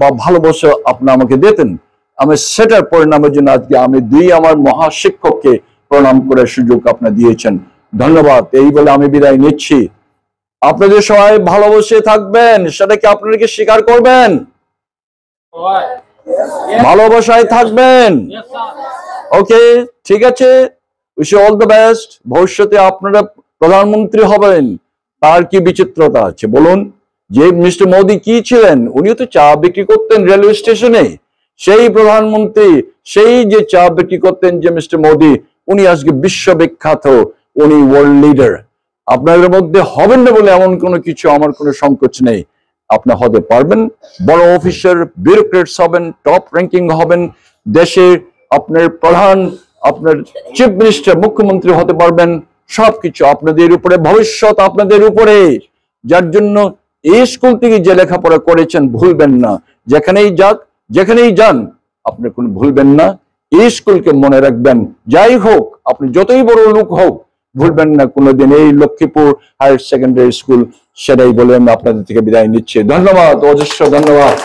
বা ভালোবাসা আপনি আমাকে দিতেন, আমি সেটার পরিণামের জন্য আজকে আমি আমার মহাশিক্ষককে প্রণাম করার সুযোগ আপনি দিয়েছেন। ধন্যবাদ। এই বলে আমি বিদায় নিচ্ছি। আপনাদের সবাই ভালোবেসে থাকবেন, সেটাকে আপনাদেরকে স্বীকার করবেন, ভালোবাসায় থাকবেন। ওকে, ঠিক আছে। Wish all the best. ভবিষ্যতে আপনারা প্রধানমন্ত্রী হবেন, তার কি বিচিত্রতা আছে বলুন? যে মিস্টার মোদি কি ছিলেন, উনিও তো চা বিক্রি করতেন রেলওয়ে স্টেশনে। সেই প্রধানমন্ত্রী, সেই যে চা বিক্রি করতেন যে মিস্টার মোদি, উনি আজকে বিশ্ববিখ্যাত, উনি ওয়ার্ল্ড লিডার। আপনাদের মধ্যে হবেন না বলে এমন কোনো কিছু আমার কোনো সংকোচ নেই। আপনি হতে পারবেন, বড় অফিসার, বিউরোক্রেটস হবেন, টপ র্যাঙ্কিং হবেন, দেশের আপনার প্রধান, আপনার চিফ মিনিস্টার, মুখ্যমন্ত্রী হতে পারবেন। সবকিছু আপনাদের উপরে, ভবিষ্যৎ আপনাদের উপরে। যার জন্য এই স্কুল থেকে যে লেখাপড়া করেছেন ভুলবেন না, যেখানেই যান আপনি কোনো ভুলবেন না, এই স্কুলকে মনে রাখবেন। যাই হোক, আপনি যতই বড় লোক হোক, ভুলবেন না কোনোদিন এই লক্ষ্মীপুর হায়ার সেকেন্ডারি স্কুল। সেটাই বলে আমি আপনাদের থেকে বিদায় নিচ্ছি। ধন্যবাদ, অজস্র ধন্যবাদ।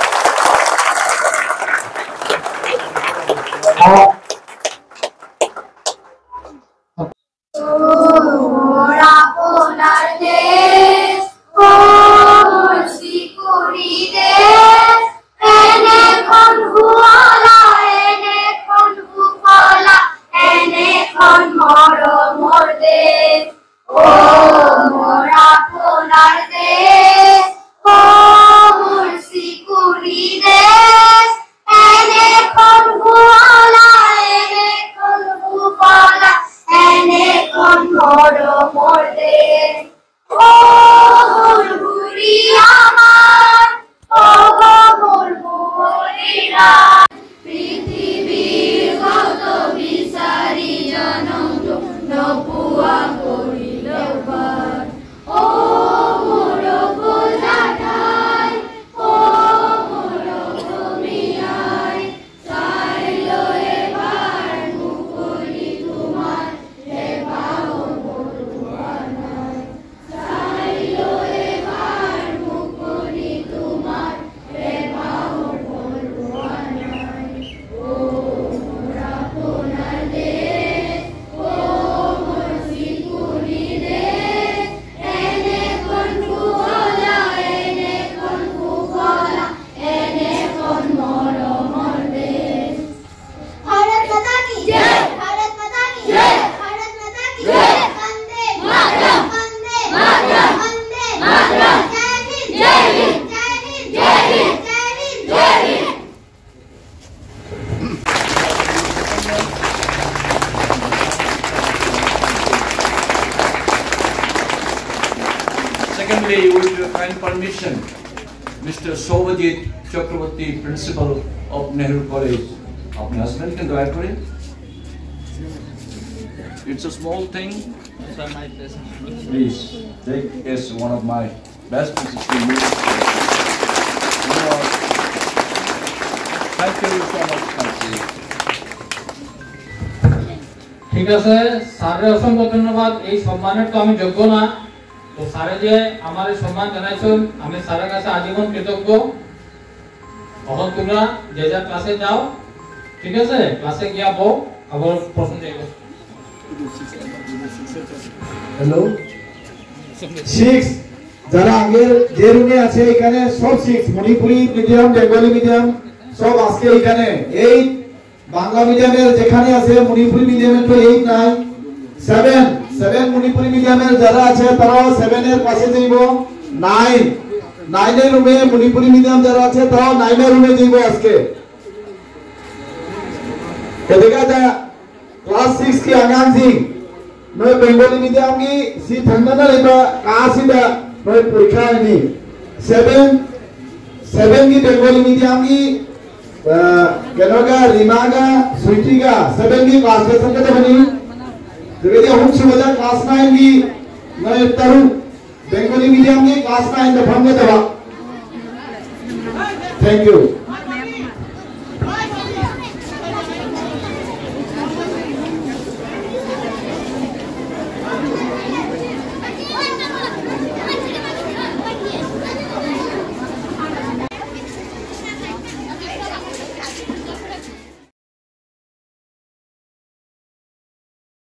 Secondly, with your kind permission, Mr. Sobhajit Chakraborty, Principal of Nehru College. Apne husband can daya kore. It's a small thing. Please take as one of my best wishes to you. Thank you so much, Kansi. ঠিক আছে, স্যারের অসংখ্য ধন্যবাদ। এই সম্মানের তো আমি যোগ্য না, তো স্যারে যে আমার সম্মান জানাইছেন, আমি স্যারের কাছে আজীবন কৃতজ্ঞ। এখন তোমরা যে যা ক্লাসে যাও, ঠিক আছে? ক্লাসে গিয়া বউ আবার প্রশ্ন চাইব। হ্যালো 6 যারা আগের যে রুমে আছে এখানে সব 6 মণিপুরি মিডিয়াম, বেঙ্গলি মিডিয়াম সব আজকে এখানে। এই বাংলা মিডিয়ামের যেখানে আছে, মণিপুরি মিডিয়ামের তো 8 নাই, 7 মণিপুরি মিডিয়ামের যারা আছে তারাও 7 এর পাশে যাইব। 9 এর রুমে মণিপুরি মিডিয়াম যারা আছে তারাও 9 এর রুমে যাইব আজকে। দেখা যায় क्लास 6 की आगान सिंह मैं बेंगली मीडियम की सी ठंडा ना लेबा कासी बा मैं परीक्षा नहीं 7 की बेंगली मीडियम की केनोगा रिमागा स्वीटिगा 7 की क्लास के संगत बनी जगह हम सुबह क्लास 9 की मैं तरु बेंगली मीडियम की क्लास 9 दफा में दवा। Thank you.